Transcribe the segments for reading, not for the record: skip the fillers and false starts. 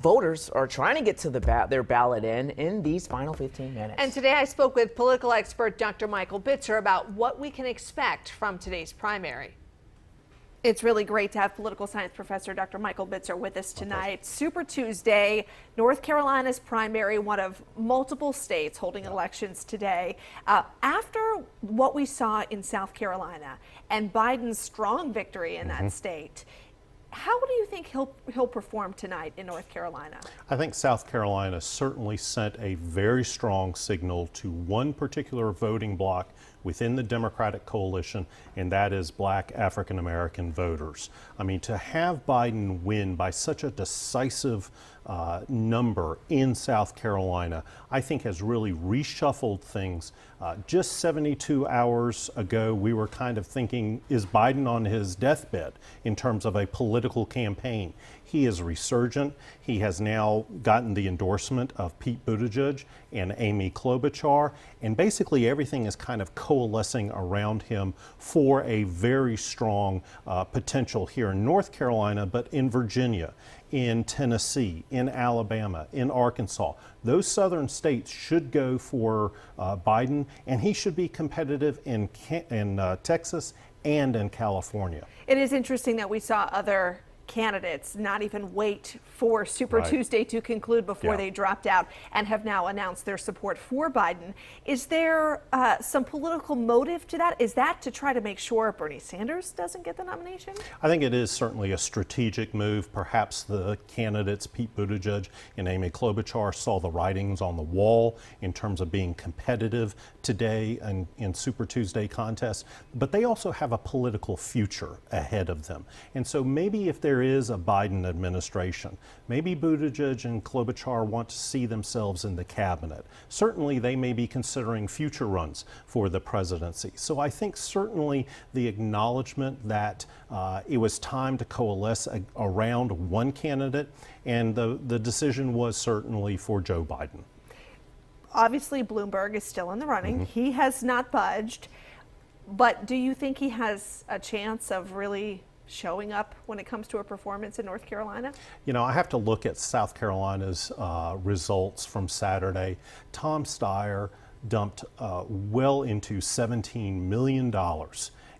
Voters are trying to get to their ballot in these final 15 minutes. And today I spoke with political expert Dr. Michael Bitzer about what we can expect from today's primary. It's really great to have political science professor Dr. Michael Bitzer with us tonight. Super Tuesday, North Carolina's primary, one of multiple states holding elections today. After what we saw in South Carolina and Biden's strong victory in that state, how do you think he'll perform tonight in North Carolina? I think South Carolina certainly sent a very strong signal to one particular voting bloc within the Democratic coalition, and that is Black African American voters. I mean, to have Biden win by such a decisive number in South Carolina, I think has really reshuffled things. Just 72 hours ago, we were kind of thinking, is Biden on his deathbed in terms of a political campaign? He is resurgent. He has now gotten the endorsement of Pete Buttigieg and Amy Klobuchar, and basically everything is kind of coalescing around him for a very strong potential here in North Carolina, but in Virginia, in Tennessee, in Alabama, in Arkansas. Those southern states should go for Biden, and he should be competitive in Texas and in California. It is interesting that we saw other candidates not even wait for Super Tuesday to conclude before they dropped out and have now announced their support for Biden. Is there some political motive to that? Is that to try to make sure Bernie Sanders doesn't get the nomination? I think it is certainly a strategic move. Perhaps the candidates, Pete Buttigieg and Amy Klobuchar, saw the writings on the wall in terms of being competitive today in Super Tuesday contests, but they also have a political future ahead of them. And so maybe if there is a Biden administration, maybe Buttigieg and Klobuchar want to see themselves in the cabinet. Certainly they may be considering future runs for the presidency. So I think certainly the acknowledgement that it was time to coalesce around one candidate, and the decision was certainly for Joe Biden. Obviously Bloomberg is still in the running. He has not budged, but do you think he has a chance of really showing up when it comes to a performance in North Carolina? You know, I have to look at South Carolina's results from Saturday. Tom Steyer dumped well into $17 million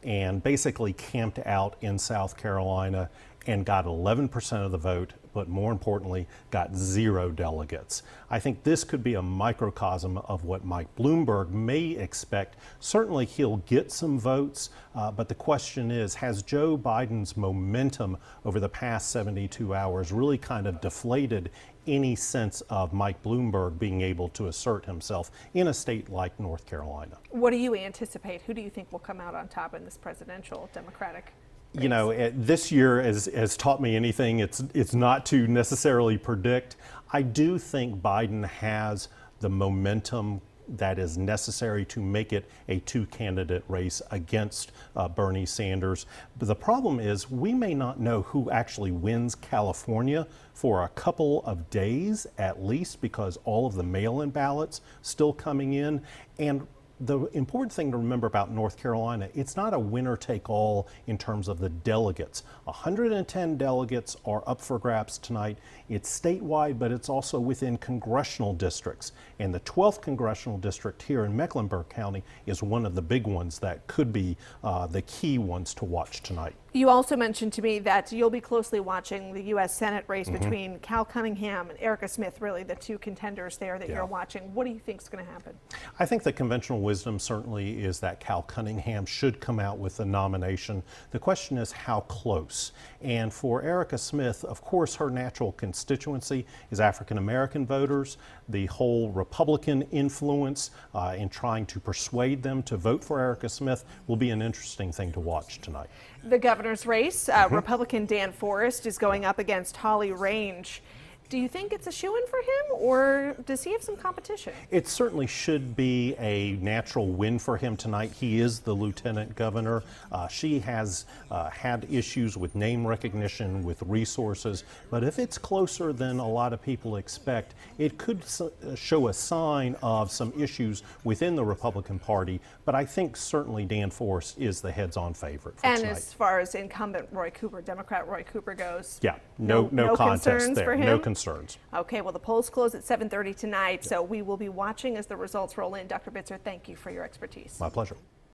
and basically camped out in South Carolina and got 11% of the vote, but more importantly, got 0 delegates. I think this could be a microcosm of what Mike Bloomberg may expect. Certainly he'll get some votes, but the question is, has Joe Biden's momentum over the past 72 hours really kind of deflated any sense of Mike Bloomberg being able to assert himself in a state like North Carolina? What do you anticipate? Who do you think will come out on top in this presidential Democratic race? You know, this year has taught me anything. It's not to necessarily predict. I do think Biden has the momentum that is necessary to make it a two-candidate race against Bernie Sanders. But the problem is we may not know who actually wins California for a couple of days at least, because all of the mail-in ballots still coming in. And the important thing to remember about North Carolina, it's not a winner-take-all in terms of the delegates. 110 delegates are up for grabs tonight. It's statewide, but it's also within congressional districts. And the 12th congressional district here in Mecklenburg County is one of the big ones that could be the key ones to watch tonight. You also mentioned to me that you'll be closely watching the U.S. Senate race between Cal Cunningham and Erica Smith, really the two contenders there that you're watching. What do you think is going to happen? I think the conventional wisdom certainly is that Cal Cunningham should come out with the nomination. The question is how close. And for Erica Smith, of course, her natural constituency is African American voters. The whole Republican influence in trying to persuade them to vote for Erica Smith will be an interesting thing to watch tonight. The governor's race, Republican Dan Forest is going up against Holly Range. Do you think it's a shoo-in for him, or does he have some competition? It certainly should be a natural win for him tonight. He is the lieutenant governor. She has had issues with name recognition, with resources, but if it's closer than a lot of people expect, it could show a sign of some issues within the Republican Party, but I think certainly Dan Forest is the heads-on favorite for tonight. And as far as incumbent Roy Cooper, Democrat Roy Cooper goes, no contest concerns there. For him? No concerns concerns. Okay, well, the polls close at 7:30 tonight, so we will be watching as the results roll in. Dr. Bitzer, thank you for your expertise. My pleasure.